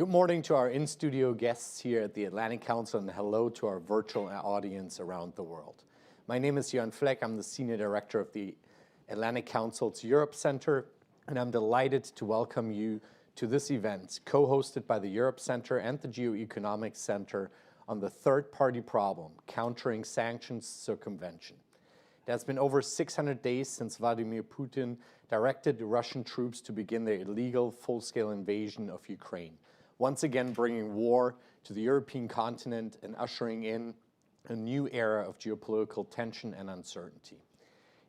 Good morning to our in-studio guests here at the Atlantic Council, and hello to our virtual audience around the world. My name is Jörn Fleck. I'm the Senior Director of the Atlantic Council's Europe Center, and I'm delighted to welcome you to this event, co-hosted by the Europe Center and the Geoeconomics Center on the third-party problem, countering sanctions circumvention. It has been over 600 days since Vladimir Putin directed the Russian troops to begin their illegal full-scale invasion of Ukraine, once again bringing war to the European continent and ushering in a new era of geopolitical tension and uncertainty.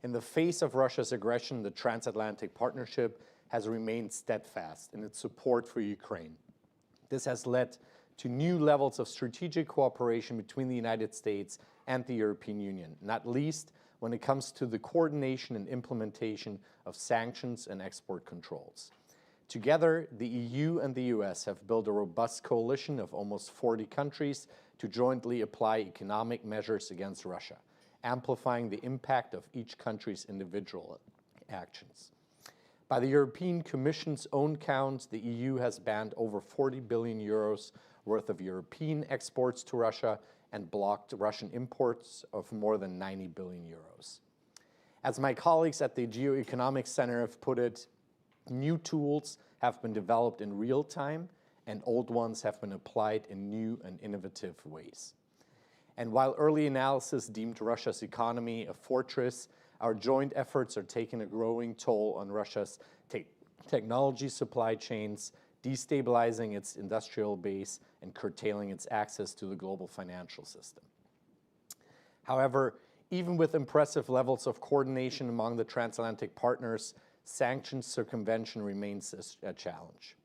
In the face of Russia's aggression, the Transatlantic Partnership has remained steadfast in its support for Ukraine. This has led to new levels of strategic cooperation between the United States and the European Union, not least when it comes to the coordination and implementation of sanctions and export controls. Together, the EU and the US have built a robust coalition of almost 40 countries to jointly apply economic measures against Russia, amplifying the impact of each country's individual actions. By the European Commission's own count, the EU has banned over 40 billion euros worth of European exports to Russia and blocked Russian imports of more than 90 billion euros. As my colleagues at the Geoeconomics Center have put it, new tools have been developed in real time, and old ones have been applied in new and innovative ways. And while early analysis deemed Russia's economy a fortress, our joint efforts are taking a growing toll on Russia's technology supply chains, destabilizing its industrial base and curtailing its access to the global financial system. However, even with impressive levels of coordination among the transatlantic partners, sanctions circumvention remains a challenge.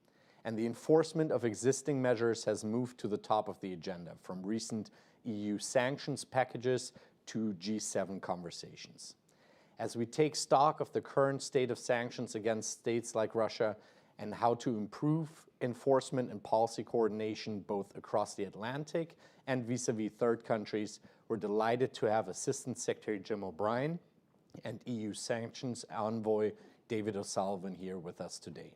And the enforcement of existing measures has moved to the top of the agenda, from recent EU sanctions packages to G7 conversations. As we take stock of the current state of sanctions against states like Russia and how to improve enforcement and policy coordination both across the Atlantic and vis-a-vis third countries, we're delighted to have Assistant Secretary Jim O'Brien and EU sanctions envoy David O'Sullivan here with us today.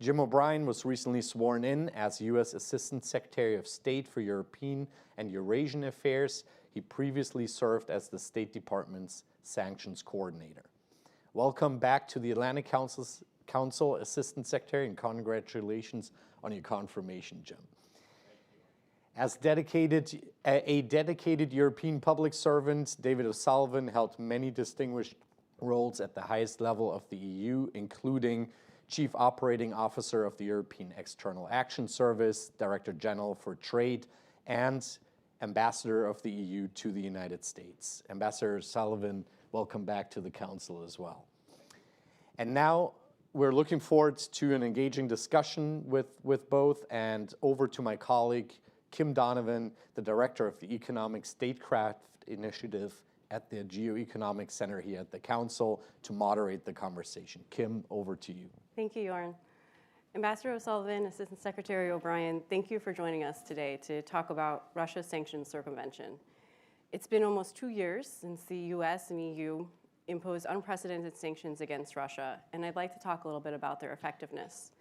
Jim O'Brien was recently sworn in as U.S. Assistant Secretary of State for European and Eurasian Affairs. He previously served as the State Department's sanctions coordinator. Welcome back to the Atlantic Council, Assistant Secretary, and congratulations on your confirmation, Jim. As a dedicated European public servant, David O'Sullivan held many distinguished roles at the highest level of the EU, including Chief Operating Officer of the European External Action Service, Director General for Trade, and Ambassador of the EU to the United States. Ambassador O'Sullivan, welcome back to the Council as well. And now we're looking forward to an engaging discussion with both, and over to my colleague, Kim Donovan, the Director of the Economic Statecraft Initiative at the Geoeconomics Center here at the Council, to moderate the conversation. Kim, over to you. Thank you, Jörn. Ambassador O'Sullivan, Assistant Secretary O'Brien, thank you for joining us today to talk about Russia's sanctions circumvention. It's been almost 2 years since the US and EU imposed unprecedented sanctions against Russia, and I'd like to talk a little bit about their effectiveness.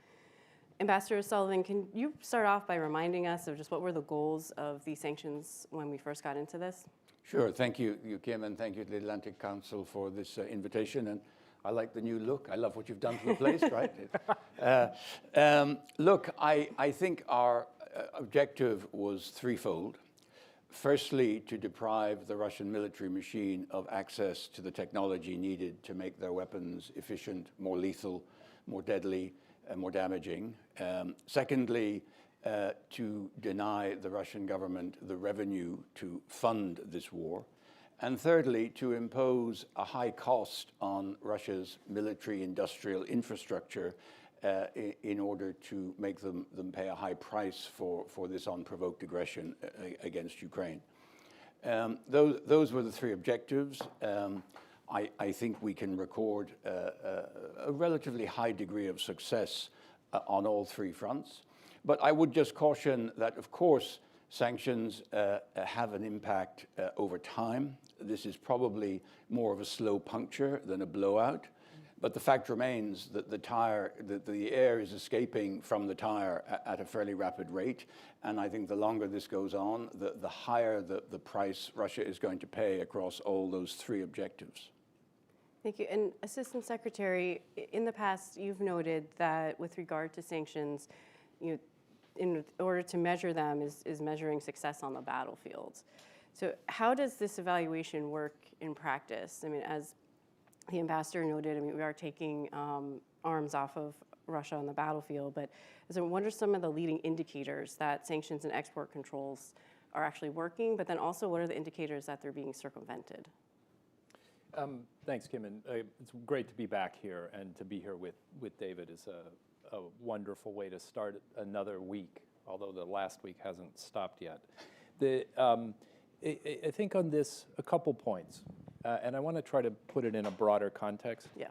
Ambassador O'Sullivan, can you start off by reminding us of just what were the goals of these sanctions when we first got into this? Sure. Thank you, Kim, and thank you to the Atlantic Council for this invitation. And I like the new look. I love what you've done to the place, right? Look, I think our objective was threefold. Firstly, to deprive the Russian military machine of access to the technology needed to make their weapons efficient, more lethal, more deadly, and more damaging. Secondly, to deny the Russian government the revenue to fund this war. And thirdly, to impose a high cost on Russia's military industrial infrastructure in order to make them pay a high price for this unprovoked aggression against Ukraine. Those were the three objectives. I think we can record a relatively high degree of success on all three fronts. But I would just caution that, of course, sanctions have an impact over time. This is probably more of a slow puncture than a blowout. But the fact remains that the air is escaping from the tire at a fairly rapid rate. And I think the longer this goes on, the higher the price Russia is going to pay across all those three objectives. Thank you. And Assistant Secretary, in the past, you've noted that with regard to sanctions, in order to measure them is measuring success on the battlefield. So how does this evaluation work in practice? I mean, as the ambassador noted, I mean, we are taking arms off of Russia on the battlefield, but what are some of the leading indicators that sanctions and export controls are actually working, but then also what are the indicators that they're being circumvented? Thanks, Kim, and it's great to be back here, and to be here with David is a wonderful way to start another week, although the last week hasn't stopped yet. I think on this, a couple points, and I want to try to put it in a broader context. Yeah.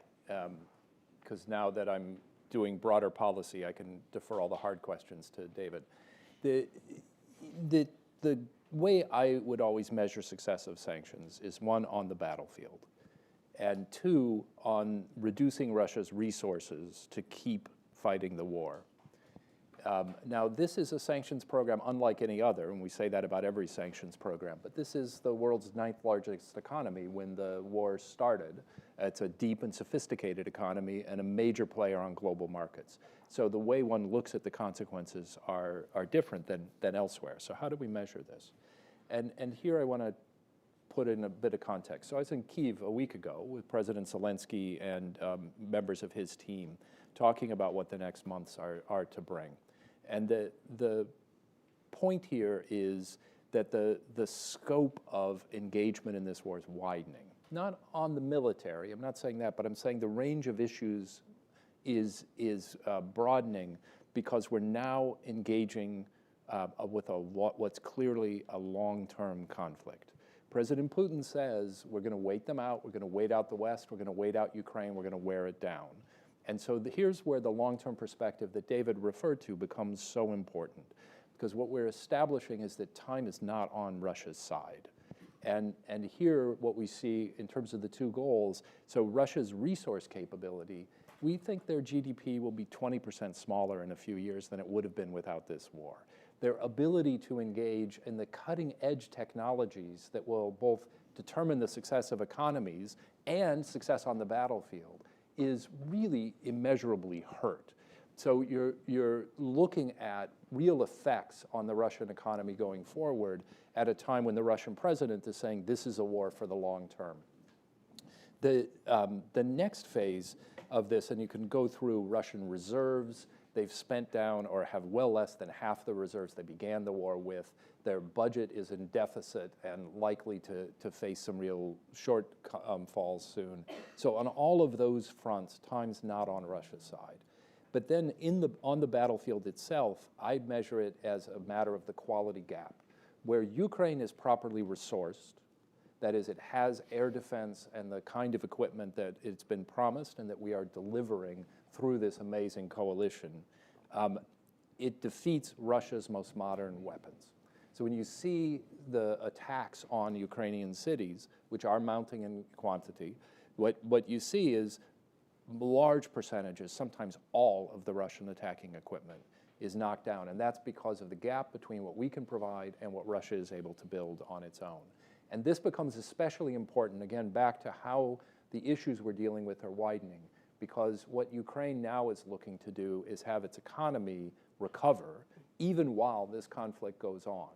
Because now that I'm doing broader policy, I can defer all the hard questions to David. The way I would always measure success of sanctions is, one, on the battlefield, and two, on reducing Russia's resources to keep fighting the war. Now, this is a sanctions program unlike any other, and we say that about every sanctions program, but this is the world's 9th largest economy when the war started. It's a deep and sophisticated economy and a major player on global markets. So the way one looks at the consequences are different than elsewhere. So how do we measure this? And here I want to put in a bit of context. So I was in Kyiv a week ago with President Zelensky and members of his team talking about what the next months are to bring. And the point here is that the scope of engagement in this war is widening. Not on the military, I'm not saying that, but I'm saying the range of issues is broadening because we're now engaging with what's clearly a long-term conflict. President Putin says we're going to wait them out, we're going to wait out the West, we're going to wait out Ukraine, we're going to wear it down. And so here's where the long-term perspective that David referred to becomes so important, because what we're establishing is that time is not on Russia's side. And here what we see in terms of the two goals, so Russia's resource capability, we think their GDP will be 20% smaller in a few years than it would have been without this war. Their ability to engage in the cutting-edge technologies that will both determine the success of economies and success on the battlefield is really immeasurably hurt. So you're looking at real effects on the Russian economy going forward at a time when the Russian president is saying this is a war for the long term. The next phase of this, and you can go through Russian reserves, they've spent down or have well less than half the reserves they began the war with. Their budget is in deficit and likely to face some real shortfalls soon. So on all of those fronts, time's not on Russia's side. But then on the battlefield itself, I'd measure it as a matter of the quality gap. Where Ukraine is properly resourced, that is, it has air defense and the kind of equipment that it's been promised and that we are delivering through this amazing coalition, it defeats Russia's most modern weapons. So when you see the attacks on Ukrainian cities, which are mounting in quantity, what you see is large percentages, sometimes all of the Russian attacking equipment is knocked down. And that's because of the gap between what we can provide and what Russia is able to build on its own. And this becomes especially important, again, back to how the issues we're dealing with are widening, because what Ukraine now is looking to do is have its economy recover even while this conflict goes on.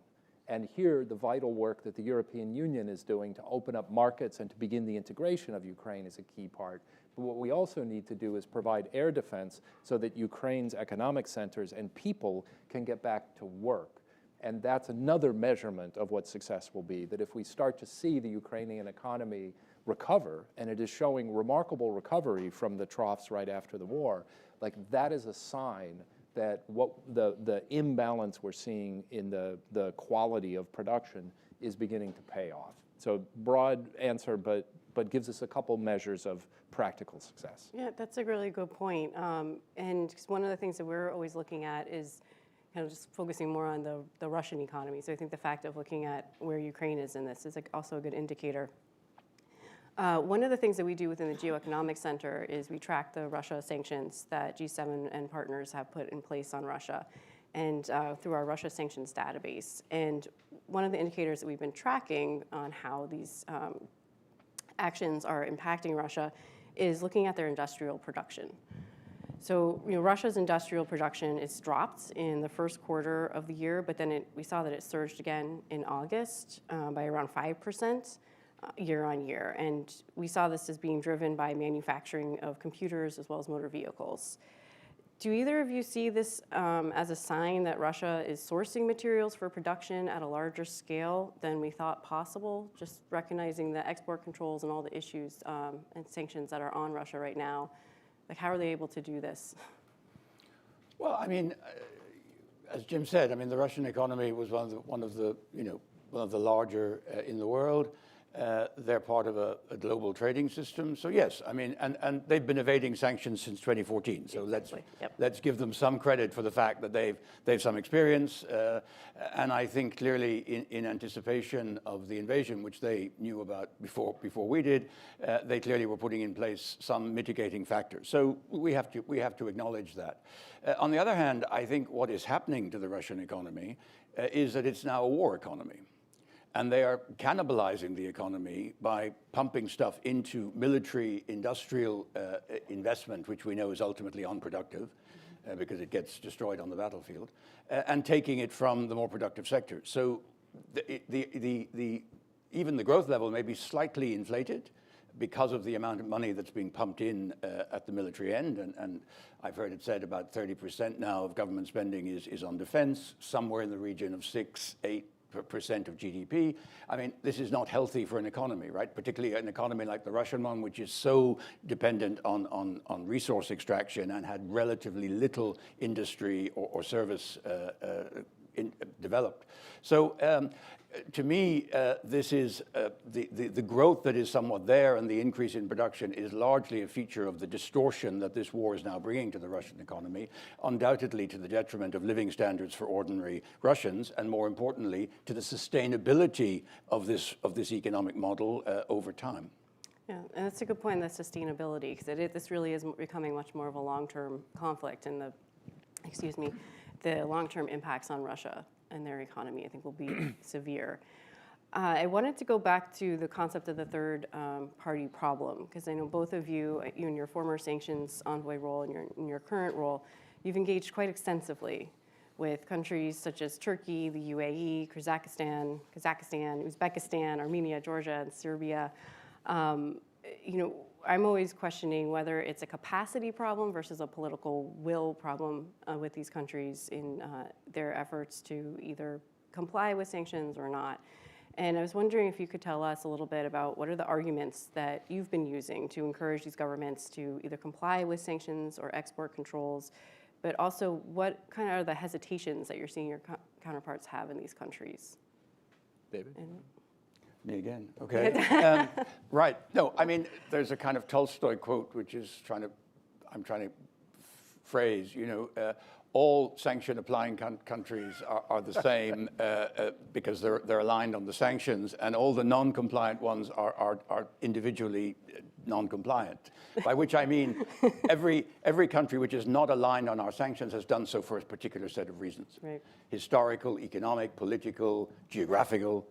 And here, the vital work that the European Union is doing to open up markets and to begin the integration of Ukraine is a key part. But what we also need to do is provide air defense so that Ukraine's economic centers and people can get back to work. And that's another measurement of what success will be, that if we start to see the Ukrainian economy recover, and it is showing remarkable recovery from the troughs right after the war, like that is a sign that what the imbalance we're seeing in the quality of production is beginning to pay off. So broad answer, but gives us a couple measures of practical success. Yeah, that's a really good point. And one of the things that we're always looking at is kind of just focusing more on the Russian economy. So I think the fact of looking at where Ukraine is in this is also a good indicator. One of the things that we do within the Geoeconomic Center is we track the Russia sanctions that G7 and partners have put in place on Russia, and through our Russia sanctions database. And one of the indicators that we've been tracking on how these actions are impacting Russia is looking at their industrial production. So, Russia's industrial production is dropped in the first quarter of the year, but then we saw that it surged again in August by around 5%. Year on year. And we saw this as being driven by manufacturing of computers as well as motor vehicles. Do either of you see this as a sign that Russia is sourcing materials for production at a larger scale than we thought possible? Just recognizing the export controls and all the issues and sanctions that are on Russia right now. Like, how are they able to do this? Well, I mean, as Jim said, I mean, the Russian economy was one of the larger in the world. They're part of a global trading system. So yes, I mean, and they've been evading sanctions since 2014. So exactly. let's give them some credit for the fact that they've some experience. And I think clearly in anticipation of the invasion, which they knew about before we did, they clearly were putting in place some mitigating factors. So we have to acknowledge that. On the other hand, I think what is happening to the Russian economy is that it's now a war economy. And they are cannibalizing the economy by pumping stuff into military industrial investment, which we know is ultimately unproductive because it gets destroyed on the battlefield, and taking it from the more productive sectors. So even the growth level may be slightly inflated because of the amount of money that's being pumped in at the military end. And I've heard it said about 30% now of government spending is on defense, somewhere in the region of 6-8% of GDP. I mean, this is not healthy for an economy, right? Particularly an economy like the Russian one, which is so dependent on resource extraction and had relatively little industry or service developed. So to me, this is the growth that is somewhat there and the increase in production is largely a feature of the distortion that this war is now bringing to the Russian economy, undoubtedly to the detriment of living standards for ordinary Russians, and more importantly, to the sustainability of this economic model over time. Yeah, and that's a good point, the sustainability, because this really is becoming much more of a long-term conflict, and the long-term impacts on Russia and their economy, I think, will be severe. I wanted to go back to the concept of the third party problem, because I know both of you in your former sanctions envoy role and in your current role, you've engaged quite extensively with countries such as Turkey, the UAE, Kazakhstan, Uzbekistan, Armenia, Georgia, and Serbia. I'm always questioning whether it's a capacity problem versus a political will problem with these countries in their efforts to either comply with sanctions or not. And I was wondering if you could tell us a little bit about what are the arguments that you've been using to encourage these governments to either comply with sanctions or export controls, but also what kind of are the hesitations that you're seeing your counterparts have in these countries? David? Me again, okay. Right, no, I mean, there's a kind of Tolstoy quote, which is I'm trying to phrase, all sanction applying countries are the same because they're aligned on the sanctions, and all the non-compliant ones are individually non-compliant. By which I mean every country which is not aligned on our sanctions has done so for a particular set of reasons. Right. Historical, economic, political, geographical.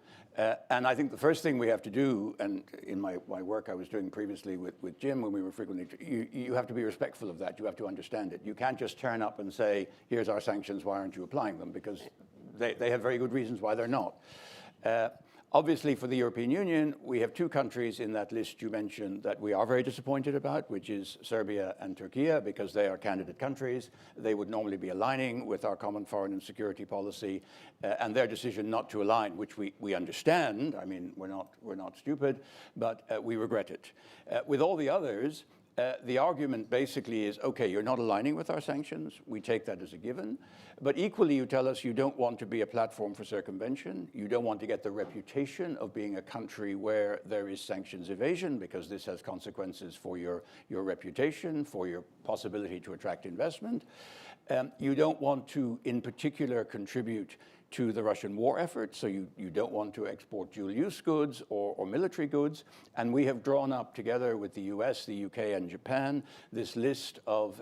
And I think the first thing we have to do, and in my work I was doing previously with Jim when we were frequently, you have to be respectful of that. You have to understand it. You can't just turn up and say, here's our sanctions, why aren't you applying them? Because they have very good reasons why they're not. Obviously, for the European Union, we have two countries in that list you mentioned that we are very disappointed about, which is Serbia and Turkey, because they are candidate countries. They would normally be aligning with our common foreign and security policy, and their decision not to align, which we understand. I mean, we're not stupid, but we regret it. With all the others, the argument basically is, okay, you're not aligning with our sanctions. We take that as a given. But equally, you tell us you don't want to be a platform for circumvention. You don't want to get the reputation of being a country where there is sanctions evasion, because this has consequences for your reputation, for your possibility to attract investment. You don't want to, in particular, contribute to the Russian war effort, so you don't want to export dual-use goods or military goods. And we have drawn up, together with the US, the UK, and Japan, this list of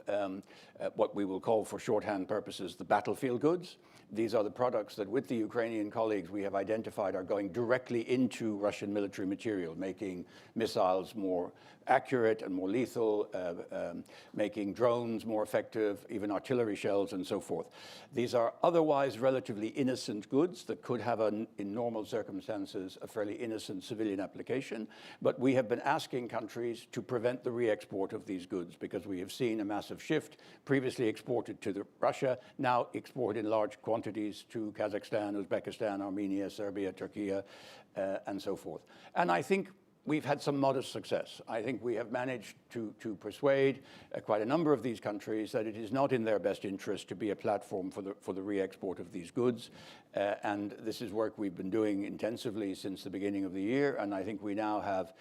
what we will call, for shorthand purposes, the battlefield goods. These are the products that, with the Ukrainian colleagues, we have identified are going directly into Russian military material, making missiles more accurate and more lethal, making drones more effective, even artillery shells and so forth. These are otherwise relatively innocent goods that could have, in normal circumstances, a fairly innocent civilian application. But we have been asking countries to prevent the re-export of these goods, because we have seen a massive shift, previously exported to Russia, now exported in large quantities to Kazakhstan, Uzbekistan, Armenia, Serbia, Turkey, and so forth. And I think we've had some modest success. I think we have managed to persuade quite a number of these countries that it is not in their best interest to be a platform for the re-export of these goods. And this is work we've been doing intensively since the beginning of the year. And I think we now have,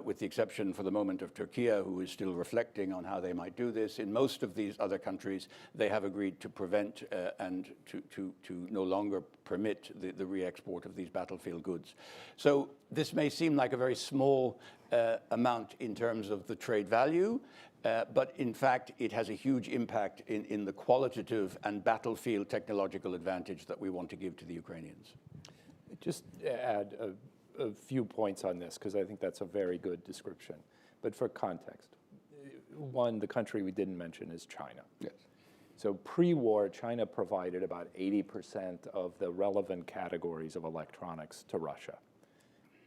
with the exception for the moment of Turkey, who is still reflecting on how they might do this, in most of these other countries, they have agreed to prevent and to no longer permit the re-export of these battlefield goods. So this may seem like a very small amount in terms of the trade value, but in fact, it has a huge impact in the qualitative and battlefield technological advantage that we want to give to the Ukrainians. Just add a few points on this, because I think that's a very good description. But for context, one, the country we didn't mention is China. Yes. So pre-war, China provided about 80% of the relevant categories of electronics to Russia.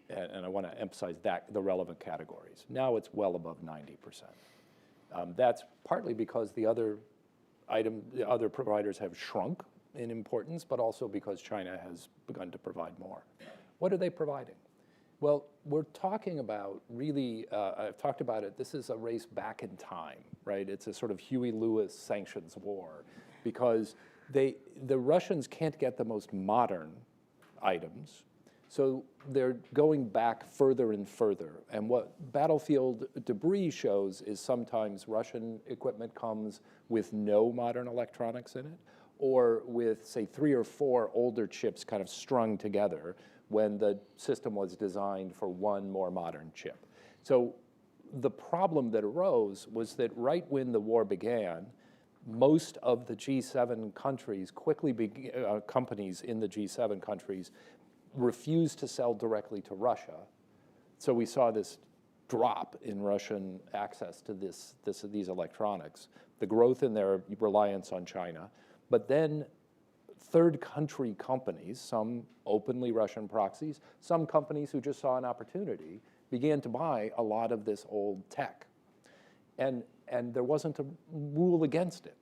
And I want to emphasize that, the relevant categories. Now it's well above 90%. That's partly because the other providers have shrunk in importance, but also because China has begun to provide more. What are they providing? Well, we're talking about really, I've talked about it, this is a race back in time, right? It's a sort of Huey-Lewis sanctions war, because the Russians can't get the most modern items, so they're going back further and further. And what battlefield debris shows is sometimes Russian equipment comes with no modern electronics in it, or with, say, 3 or 4 older chips kind of strung together when the system was designed for one more modern chip. So the problem that arose was that right when the war began, most of the G7 countries companies in the G7 countries refused to sell directly to Russia. So we saw this drop in Russian access to these electronics, the growth in their reliance on China. But then third country companies, some openly Russian proxies, some companies who just saw an opportunity, began to buy a lot of this old tech. And there wasn't a rule against it.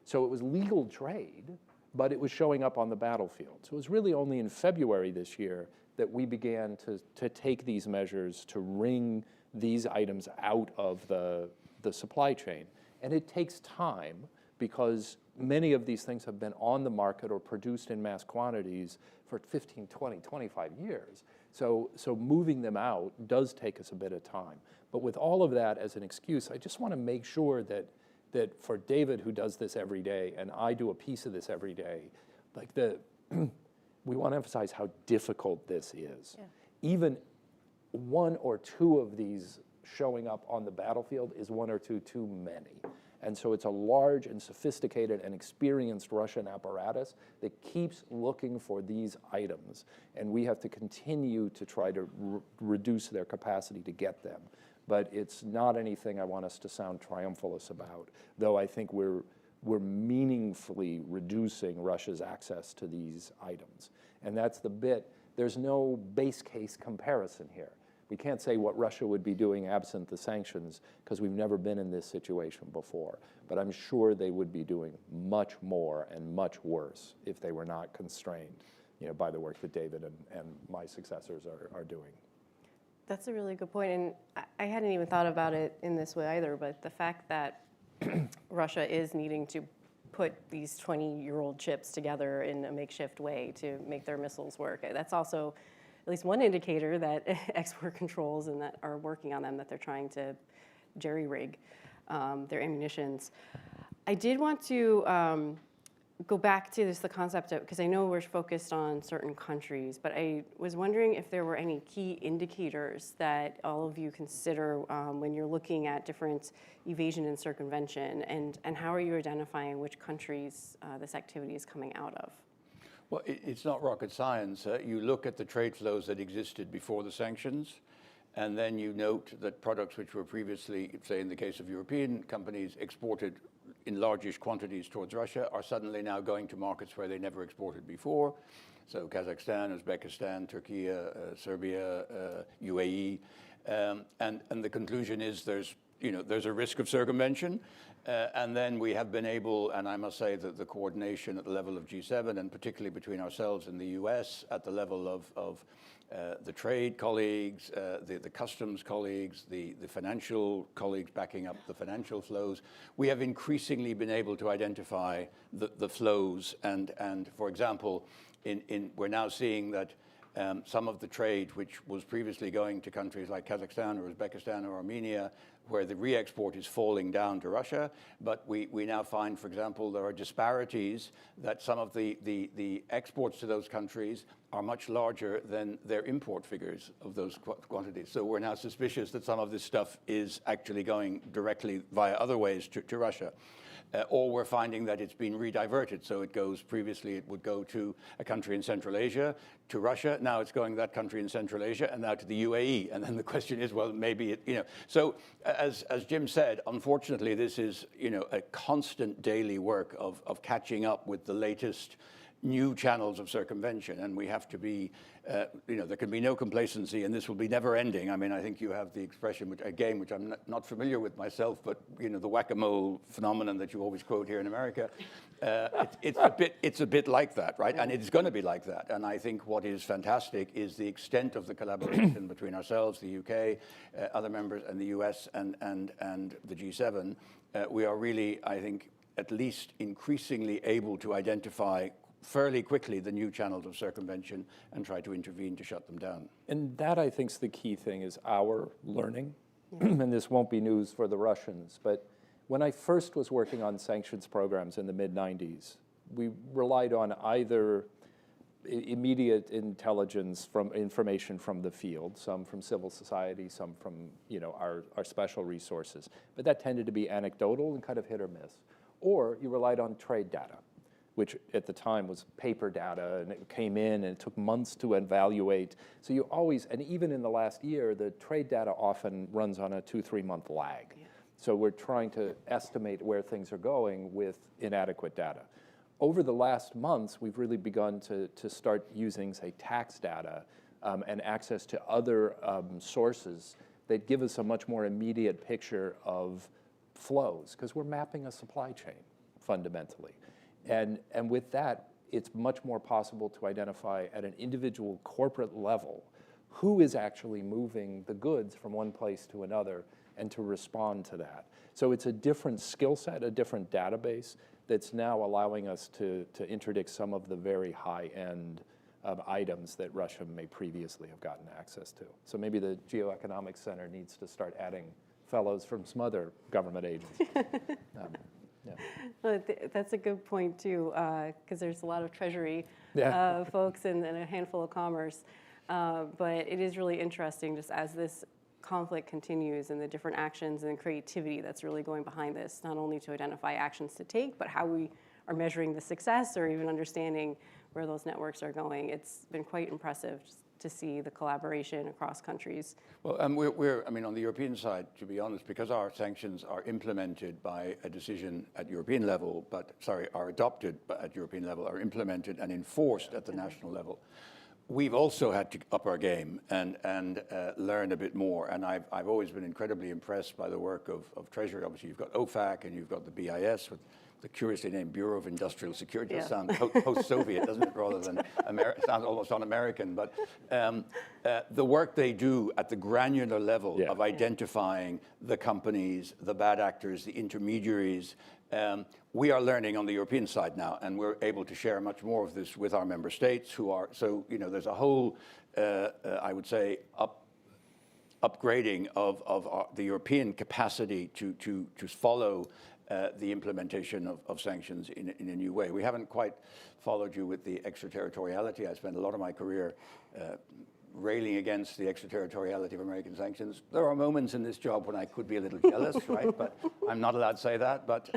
So it was legal trade, but it was showing up on the battlefield. So it was really only in February this year that we began to take these measures to wring these items out of the supply chain. And it takes time, because many of these things have been on the market or produced in mass quantities for 15, 20, 25 years. So moving them out does take us a bit of time. But with all of that as an excuse, I just want to make sure that for David, who does this every day, and I do a piece of this every day, like we want to emphasize how difficult this is. Yeah. Even 1 or 2 of these showing up on the battlefield is 1 or 2 too many. And so it's a large and sophisticated and experienced Russian apparatus that keeps looking for these items. And we have to continue to try to reduce their capacity to get them. But it's not anything I want us to sound triumphalist about, though I think we're meaningfully reducing Russia's access to these items. And that's the bit, there's no base case comparison here. We can't say what Russia would be doing absent the sanctions, because we've never been in this situation before. But I'm sure they would be doing much more and much worse if they were not constrained, by the work that David and my successors are doing. That's a really good point, and I hadn't even thought about it in this way either, but the fact that Russia is needing to put these 20-year-old chips together in a makeshift way to make their missiles work, that's also at least one indicator that export controls and that are working on them, that they're trying to jerry-rig their ammunitions. I did want to go back to the concept of, because I know we're focused on certain countries, but I was wondering if there were any key indicators that all of you consider when you're looking at different evasion and circumvention, and how are you identifying which countries this activity is coming out of? Well, it's not rocket science. You look at the trade flows that existed before the sanctions, and then you note that products which were previously, say in the case of European companies, exported in largish quantities towards Russia are suddenly now going to markets where they never exported before. So Kazakhstan, Uzbekistan, Turkey, Serbia, UAE. And the conclusion is there's a risk of circumvention. And then we have been able, and I must say that the coordination at the level of G7, and particularly between ourselves and the US, at the level of the trade colleagues, the customs colleagues, the financial colleagues backing up the financial flows, we have increasingly been able to identify the flows. And for example, we're now seeing that some of the trade which was previously going to countries like Kazakhstan or Uzbekistan or Armenia, where the re-export is falling down to Russia, but we now find, for example, there are disparities that some of the exports to those countries are much larger than their import figures of those quantities. So we're now suspicious that some of this stuff is actually going directly via other ways to Russia. Or we're finding that it's been rediverted. So it goes, previously it would go to a country in Central Asia, to Russia. Now it's going to that country in Central Asia and now to the UAE. And then the question is, well, maybe So as Jim said, unfortunately, this is, a constant daily work of catching up with the latest new channels of circumvention, and we have to be, there can be no complacency, and this will be never ending. I mean, I think you have the expression, which I'm not familiar with myself, but the whack-a-mole phenomenon that you always quote here in America, it's a bit like that, right? And it's going to be like that. And I think what is fantastic is the extent of the collaboration between ourselves, the UK, other members, and the US, and the G7. We are really, I think, at least increasingly able to identify fairly quickly the new channels of circumvention and try to intervene to shut them down. And that, I think, is the key thing, is our learning. And this won't be news for the Russians, but when I first was working on sanctions programs in the mid-90s, we relied on either immediate intelligence from information from the field, some from civil society, some from our special resources, but that tended to be anecdotal and kind of hit or miss. Or you relied on trade data, which at the time was paper data, and it came in and it took months to evaluate. So you always, and even in the last year, the trade data often runs on a 2-3 month lag. Yeah. So we're trying to estimate where things are going with inadequate data. Over the last months, we've really begun to start using, say, tax data and access to other sources that give us a much more immediate picture of flows, because we're mapping a supply chain, fundamentally. And with that, it's much more possible to identify at an individual corporate level who is actually moving the goods from one place to another and to respond to that. So it's a different skill set, a different database that's now allowing us to interdict some of the very high-end items that Russia may previously have gotten access to. So maybe the Geoeconomics Center needs to start adding fellows from some other government agencies. Yeah. Well, that's a good point, too, because there's a lot of Treasury folks and a handful of Commerce. But it is really interesting, just as this conflict continues and the different actions and the creativity that's really going behind this, not only to identify actions to take, but how we are measuring the success or even understanding where those networks are going. It's been quite impressive to see the collaboration across countries. Well, on the European side, to be honest, because our sanctions are implemented by a decision at European level, are adopted at European level, are implemented and enforced at the national level, we've also had to up our game and learn a bit more. And I've always been incredibly impressed by the work of Treasury. Obviously, you've got OFAC and you've got the BIS with the curiously named Bureau of Industrial Security. It sounds post-Soviet, doesn't it, rather than it sounds almost un-American. But the work they do at the granular level of identifying the companies, the bad actors, the intermediaries, we are learning on the European side now, and we're able to share much more of this with our member states who are, there's a whole, I would say, upgrading of the European capacity to follow the implementation of sanctions in a new way. We haven't quite followed you with the extraterritoriality. I spent a lot of my career railing against the extraterritoriality of American sanctions. There are moments in this job when I could be a little jealous, right? But I'm not allowed to say that. But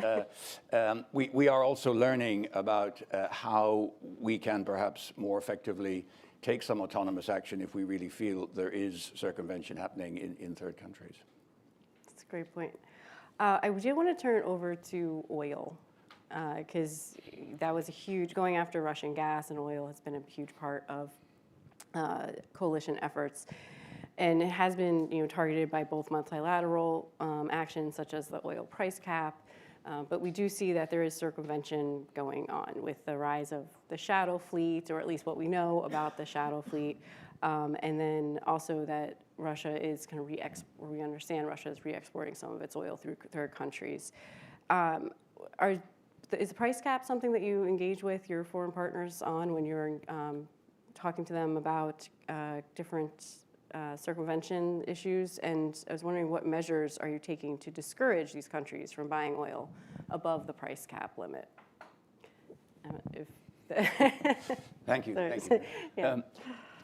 we are also learning about how we can perhaps more effectively take some autonomous action if we really feel there is circumvention happening in third countries. That's a great point. I do want to turn over to oil, because that was a huge, going after Russian gas and oil has been a huge part of coalition efforts, and it has been targeted by both multilateral actions such as the oil price cap, but we do see that there is circumvention going on with the rise of the shadow fleet, or at least what we know about the shadow fleet, and then also that Russia is kind of we understand Russia is re-exporting some of its oil through third countries. Is the price cap something that you engage with your foreign partners on when you're talking to them about different circumvention issues? And I was wondering, what measures are you taking to discourage these countries from buying oil above the price cap limit? Thank you. Thank you. Yeah.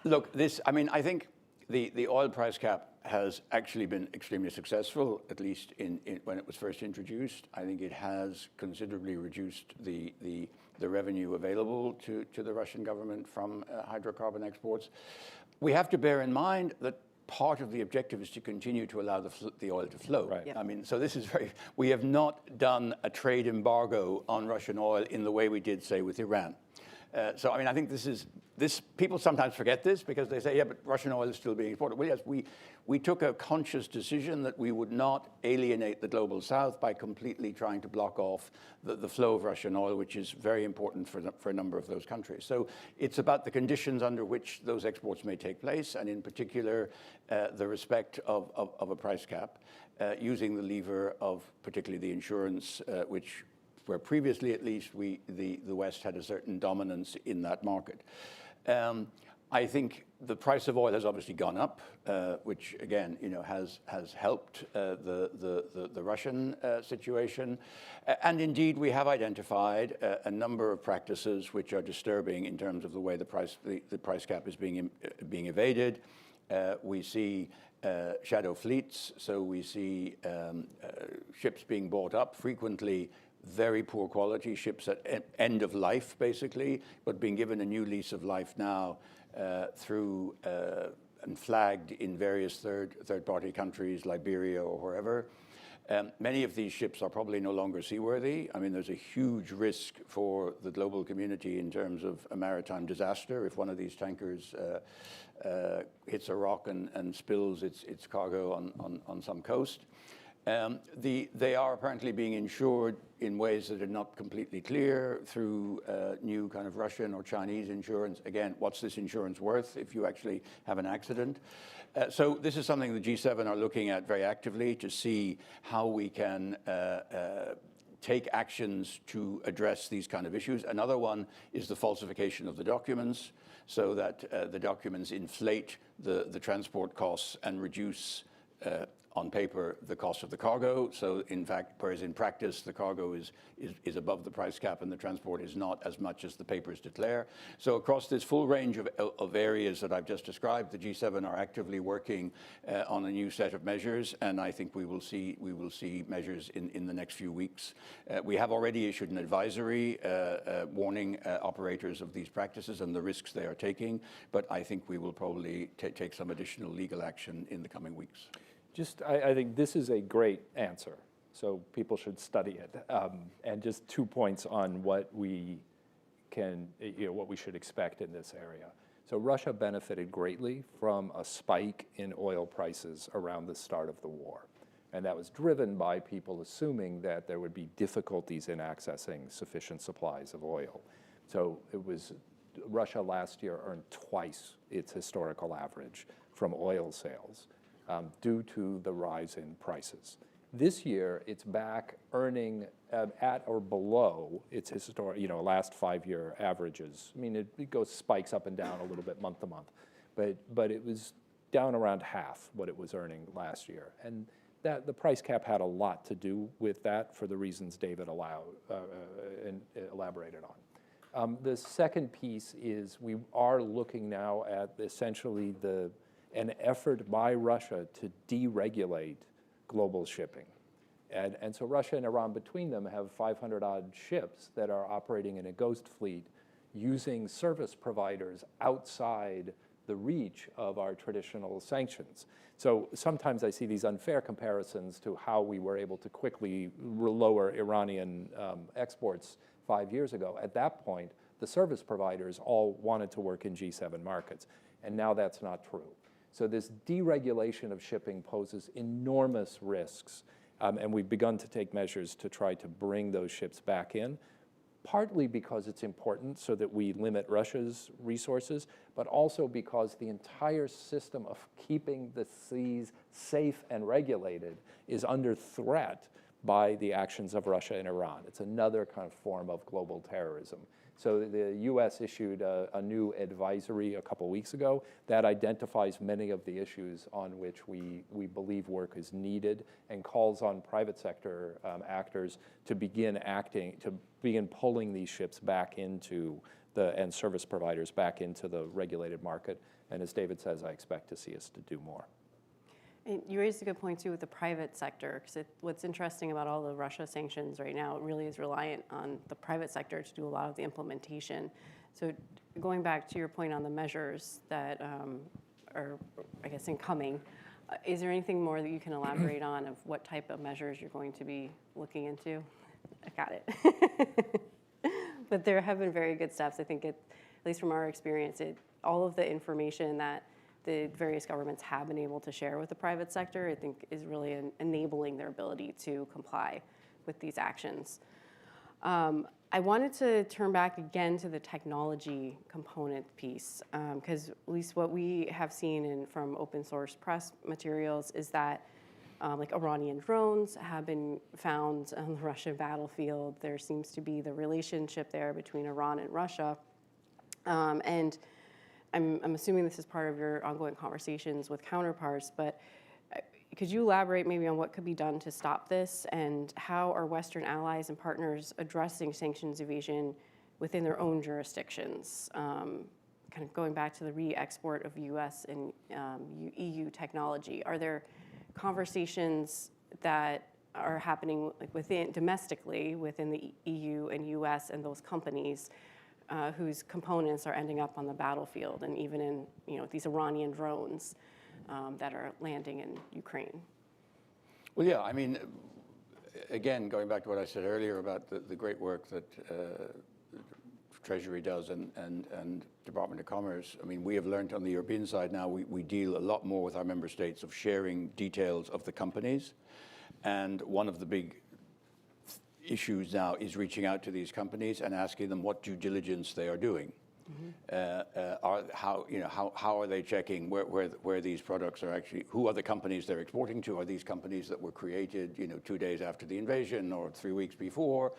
Look, I think the oil price cap has actually been extremely successful, at least when it was first introduced. I think it has considerably reduced the revenue available to the Russian government from hydrocarbon exports. We have to bear in mind that part of the objective is to continue to allow the oil to flow. Right. Yep. I mean, so this is we have not done a trade embargo on Russian oil in the way we did, say, with Iran. So, I think people sometimes forget this because they say, yeah, but Russian oil is still being exported. Well, yes, we took a conscious decision that we would not alienate the global south by completely trying to block off the flow of Russian oil, which is very important for a number of those countries. So it's about the conditions under which those exports may take place, and in particular, the respect of a price cap, using the lever of particularly the insurance, where previously at least the West had a certain dominance in that market. I think the price of oil has obviously gone up, which again, has helped the Russian situation. And indeed, we have identified a number of practices which are disturbing in terms of the way the price cap is being evaded. We see shadow fleets, so we see ships being bought up, frequently very poor quality ships at end of life, basically, but being given a new lease of life now through and flagged in various third-party countries, Liberia or wherever. Many of these ships are probably no longer seaworthy. I mean, there's a huge risk for the global community in terms of a maritime disaster if one of these tankers hits a rock and spills its cargo on some coast. They are apparently being insured in ways that are not completely clear through new kind of Russian or Chinese insurance. Again, what's this insurance worth if you actually have an accident? So this is something the G7 are looking at very actively to see how we can take actions to address these kind of issues. Another one is the falsification of the documents, so that the documents inflate the transport costs and reduce on paper the cost of the cargo. So in fact, whereas in practice the cargo is above the price cap and the transport is not as much as the papers declare. So across this full range of areas that I've just described, the G7 are actively working on a new set of measures, and I think we will see measures in the next few weeks. We have already issued an advisory warning operators of these practices and the risks they are taking, but I think we will probably take some additional legal action in the coming weeks. I think this is a great answer, so people should study it. And just 2 points on what we should expect in this area. So Russia benefited greatly from a spike in oil prices around the start of the war. And that was driven by people assuming that there would be difficulties in accessing sufficient supplies of oil. So Russia last year earned twice its historical average from oil sales. Due to the rise in prices. This year, it's back earning at or below its last 5-year averages. I mean, it spikes up and down a little bit month to month, but it was down around half what it was earning last year. And the price cap had a lot to do with that for the reasons David elaborated on. The second piece is we are looking now at essentially an effort by Russia to deregulate global shipping. And so Russia and Iran between them have 500-odd ships that are operating in a ghost fleet using service providers outside the reach of our traditional sanctions. So sometimes I see these unfair comparisons to how we were able to quickly lower Iranian exports 5 years ago. At that point, the service providers all wanted to work in G7 markets, and now that's not true. So this deregulation of shipping poses enormous risks, and we've begun to take measures to try to bring those ships back in, partly because it's important so that we limit Russia's resources, but also because the entire system of keeping the seas safe and regulated is under threat by the actions of Russia and Iran. It's another kind of form of global terrorism. So the US issued a new advisory a couple weeks ago that identifies many of the issues on which we believe work is needed and calls on private sector actors to begin pulling these ships back into and service providers back into the regulated market. And as David says, I expect to see us to do more. And you raised a good point, too, with the private sector, because what's interesting about all the Russia sanctions right now, it really is reliant on the private sector to do a lot of the implementation. So going back to your point on the measures that are, I guess, incoming, is there anything more that you can elaborate on of what type of measures you're going to be looking into? I got it. But there have been very good steps. I think, at least from our experience, all of the information that the various governments have been able to share with the private sector, I think, is really enabling their ability to comply with these actions. I wanted to turn back again to the technology component piece, because at least what we have seen from open source press materials is that like Iranian drones have been found on the Russian battlefield. There seems to be the relationship there between Iran and Russia. And I'm assuming this is part of your ongoing conversations with counterparts, but could you elaborate maybe on what could be done to stop this, and how are Western allies and partners addressing sanctions evasion within their own jurisdictions? Kind of going back to the re-export of US and EU technology, are there conversations that are happening domestically within the EU and US and those companies whose components are ending up on the battlefield, and even in these Iranian drones that are landing in Ukraine? Well, yeah, I mean, again, going back to what I said earlier about the great work that Treasury does and Department of Commerce, I mean, we have learned on the European side now, we deal a lot more with our member states of sharing details of the companies. And one of the big issues now is reaching out to these companies and asking them what due diligence they are doing. How are they checking where these products are actually, who are the companies they're exporting to? Are these companies that were created 2 days after the invasion or 3 weeks before?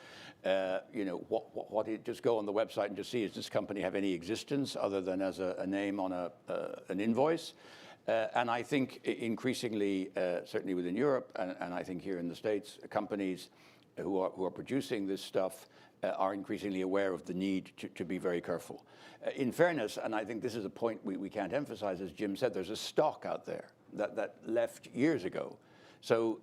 Just go on the website and just see, does this company have any existence other than as a name on an invoice? And I think increasingly, certainly within Europe, and I think here in the States, companies who are producing this stuff are increasingly aware of the need to be very careful. In fairness, and I think this is a point we can't emphasize, as Jim said, there's a stock out there that left years ago. So,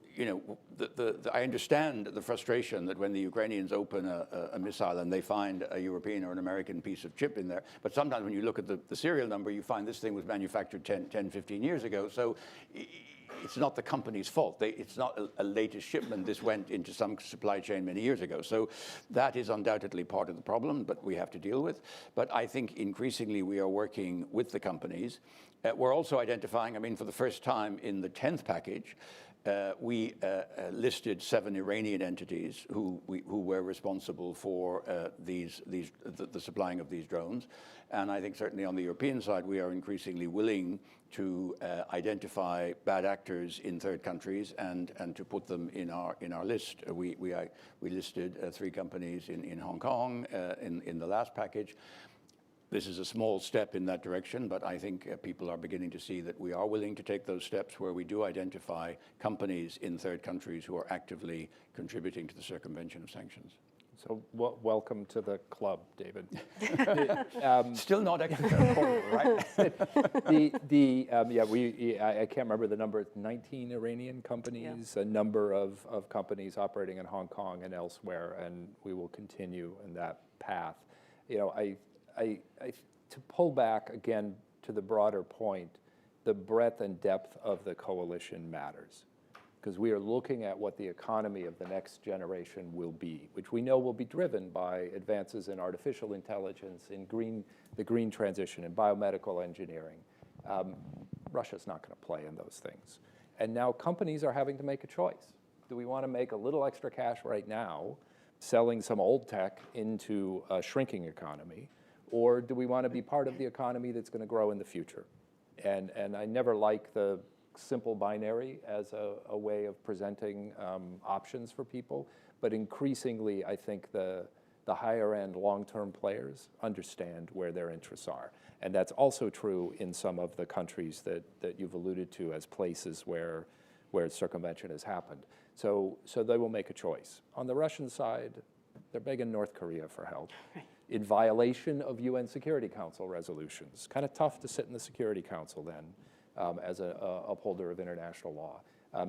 I understand the frustration that when the Ukrainians open a missile and they find a European or an American piece of chip in there, but sometimes when you look at the serial number, you find this thing was manufactured 10, 15 years ago. So it's not the company's fault. It's not a latest shipment. This went into some supply chain many years ago. So that is undoubtedly part of the problem, but we have to deal with. But I think increasingly we are working with the companies. We're also identifying, I mean, for the first time in the 10th package, we listed 7 Iranian entities who were responsible for the supplying of these drones. And I think certainly on the European side, we are increasingly willing to identify bad actors in third countries and to put them in our list. We listed 3 companies in Hong Kong in the last package. This is a small step in that direction, but I think people are beginning to see that we are willing to take those steps where we do identify companies in third countries who are actively contributing to the circumvention of sanctions. So welcome to the club, David. Still not extraterritorial, right? I can't remember the number, 19 Iranian companies, a number of companies operating in Hong Kong and elsewhere, and we will continue in that path. You know, to pull back again to the broader point, the breadth and depth of the coalition matters, because we are looking at what the economy of the next generation will be, which we know will be driven by advances in artificial intelligence, in the green transition, in biomedical engineering. Russia's not going to play in those things. And now companies are having to make a choice. Do we want to make a little extra cash right now, selling some old tech into a shrinking economy, or do we want to be part of the economy that's going to grow in the future? And I never like the simple binary as a way of presenting options for people, but increasingly I think the higher end long-term players understand where their interests are. And that's also true in some of the countries that you've alluded to as places where circumvention has happened. So they will make a choice. On the Russian side, they're begging North Korea for help in violation of UN Security Council resolutions. Kind of tough to sit in the Security Council then as an upholder of international law.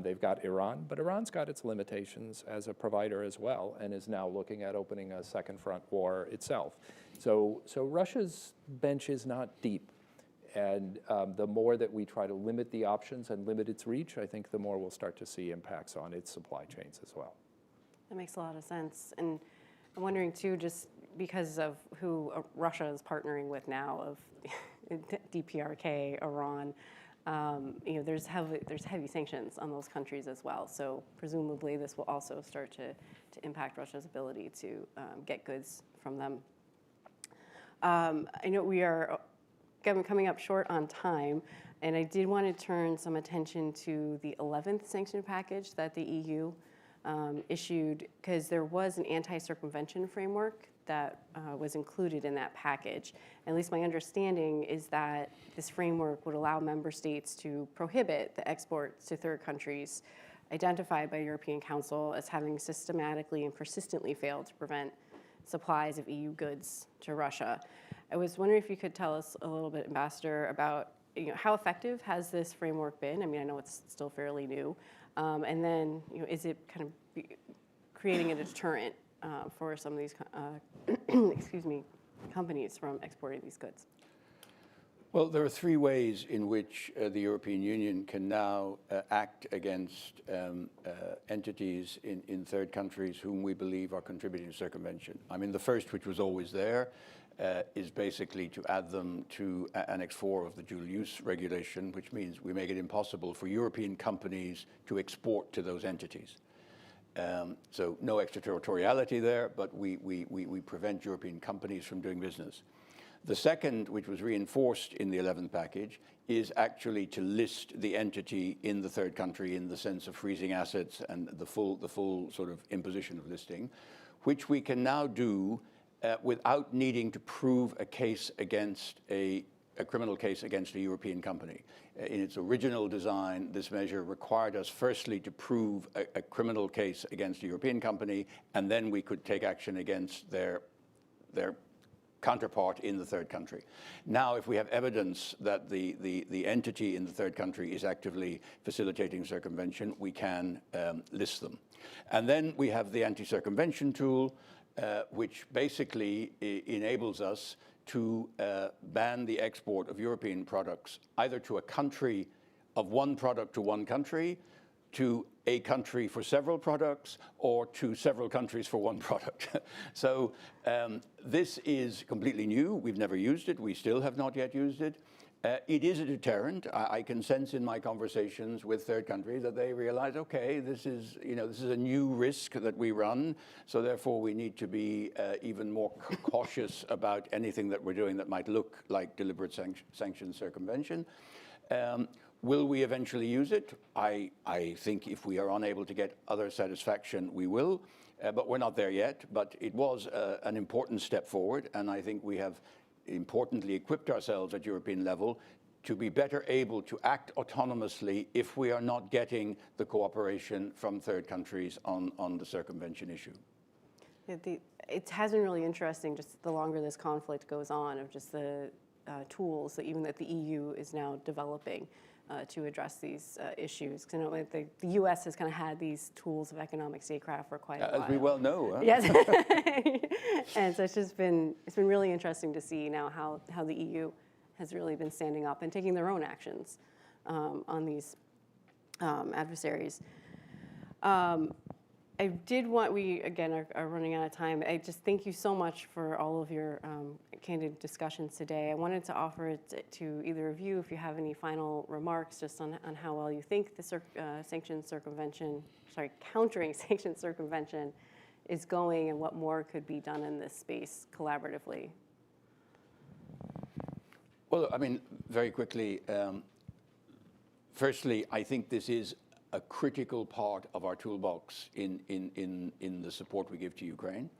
They've got Iran, but Iran's got its limitations as a provider as well, and is now looking at opening a second front war itself. So Russia's bench is not deep. And the more that we try to limit the options and limit its reach, I think the more we'll start to see impacts on its supply chains as well. That makes a lot of sense. And I'm wondering too, just because of who Russia is partnering with now, of DPRK, Iran, you know, there's heavy sanctions on those countries as well. So presumably this will also start to impact Russia's ability to get goods from them. I know we are coming up short on time, and I did want to turn some attention to the 11th sanction package that the EU issued, because there was an anti-circumvention framework that was included in that package. At least my understanding is that this framework would allow member states to prohibit the exports to third countries identified by European Council as having systematically and persistently failed to prevent supplies of EU goods to Russia. I was wondering if you could tell us a little bit, Ambassador, about how effective has this framework been? I mean, I know it's still fairly new. And then, is it kind of creating a deterrent for some of these companies from exporting these goods? Well, there are three ways in which the European Union can now act against entities in third countries whom we believe are contributing to circumvention. I mean, the first, which was always there, is basically to add them to Annex 4 of the dual use regulation, which means we make it impossible for European companies to export to those entities. So no extraterritoriality there, but we prevent European companies from doing business. The second, which was reinforced in the 11th package, is actually to list the entity in the third country in the sense of freezing assets and the full sort of imposition of listing, which we can now do without needing to prove a case against a criminal case against a European company. In its original design, this measure required us firstly to prove a criminal case against a European company, and then we could take action against their counterpart in the third country. Now, if we have evidence that the entity in the third country is actively facilitating circumvention, we can list them. And then we have the Anti-Circumvention Tool, which basically enables us to ban the export of European products either to a country of one product to one country, to a country for several products, or to several countries for one product. So this is completely new. We've never used it. We still have not yet used it. It is a deterrent. I can sense in my conversations with third countries that they realize, okay, this is a new risk that we run, so therefore we need to be even more cautious about anything that we're doing that might look like deliberate sanction circumvention. Will we eventually use it? I think if we are unable to get other satisfaction, we will, but we're not there yet. But it was an important step forward, and I think we have importantly equipped ourselves at European level to be better able to act autonomously if we are not getting the cooperation from third countries on the circumvention issue. It has been really interesting, just the longer this conflict goes on, of just the tools that even that the EU is now developing to address these issues. Because I know the U.S. has kind of had these tools of economic statecraft for quite a while. As we well know. Huh? Yes. And so it's been really interesting to see now how the EU has really been standing up and taking their own actions on these adversaries. I did want, we again are running out of time. I just thank you so much for all of your candid discussions today. I wanted to offer it to either of you if you have any final remarks just on how well you think the countering sanctions circumvention is going and what more could be done in this space collaboratively. Well, I mean, very quickly, firstly, I think this is a critical part of our toolbox in the support we give to Ukraine.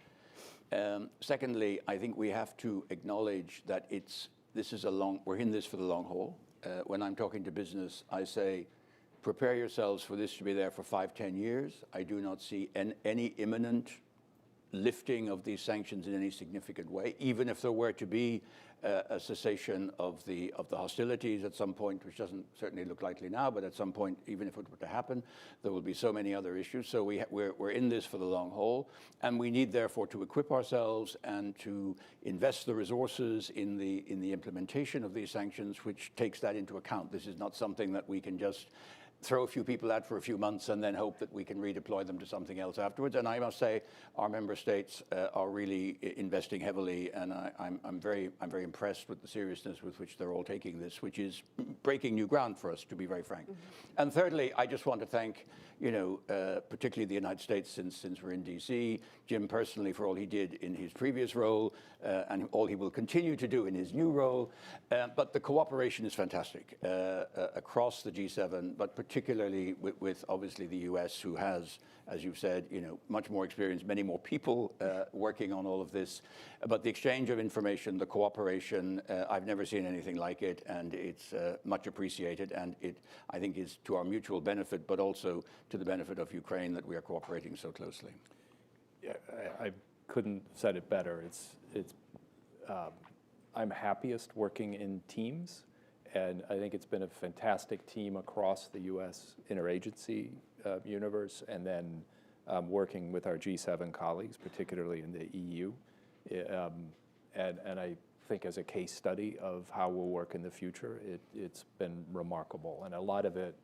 Secondly, I think we have to acknowledge that we're in this for the long haul. When I'm talking to business, I say, prepare yourselves for this to be there for 5-10 years. I do not see any imminent lifting of these sanctions in any significant way, even if there were to be a cessation of the hostilities at some point, which doesn't certainly look likely now, but at some point, even if it were to happen, there will be so many other issues. So we're in this for the long haul, and we need therefore to equip ourselves and to invest the resources in the implementation of these sanctions, which takes that into account. This is not something that we can just throw a few people out for a few months and then hope that we can redeploy them to something else afterwards. And I must say, our member states are really investing heavily, and I'm very impressed with the seriousness with which they're all taking this, which is breaking new ground for us, to be very frank. Mm-hmm. And thirdly, I just want to thank, particularly the United States, since we're in DC, Jim personally for all he did in his previous role, and all he will continue to do in his new role. But the cooperation is fantastic across the G7, but particularly with obviously the US, who has, as you've said, much more experience, many more people working on all of this. But the exchange of information, the cooperation, I've never seen anything like it, and it's much appreciated, and it, I think, is to our mutual benefit, but also to the benefit of Ukraine that we are cooperating so closely. Yeah, I couldn't have said it better. I'm happiest working in teams, and I think it's been a fantastic team across the U.S. interagency universe, and then working with our G7 colleagues, particularly in the EU. And I think as a case study of how we'll work in the future, it's been remarkable. And a lot of it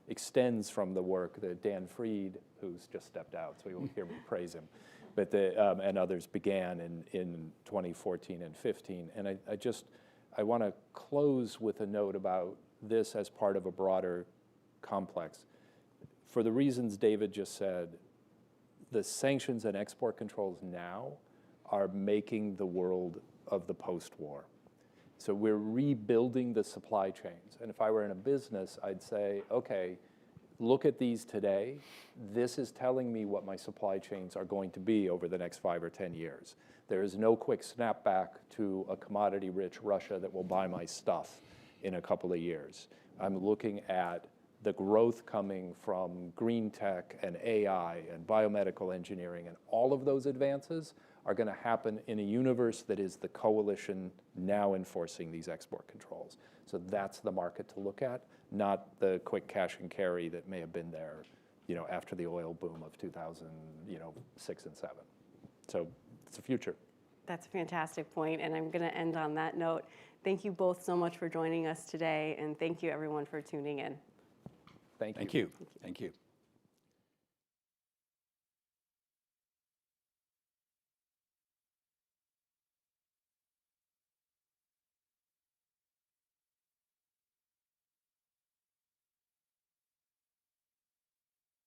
extends from the work that Dan Fried, who's just stepped out, so you won't hear me praise him, but and others began in 2014 and 15. And I want to close with a note about this as part of a broader complex. For the reasons David just said, the sanctions and export controls now are making the world of the post-war. So we're rebuilding the supply chains. And if I were in a business, I'd say, okay, look at these today. This is telling me what my supply chains are going to be over the next 5 or 10 years. There is no quick snapback to a commodity-rich Russia that will buy my stuff in a couple of years. I'm looking at the growth coming from green tech and AI and biomedical engineering, and all of those advances are going to happen in a universe that is the coalition now enforcing these export controls. So that's the market to look at, not the quick cash and carry that may have been there, after the oil boom of 2006 and 7. So it's the future. That's a fantastic point, and I'm going to end on that note. Thank you both so much for joining us today, and thank you everyone for tuning in. Thank you. Thank you. Thank you.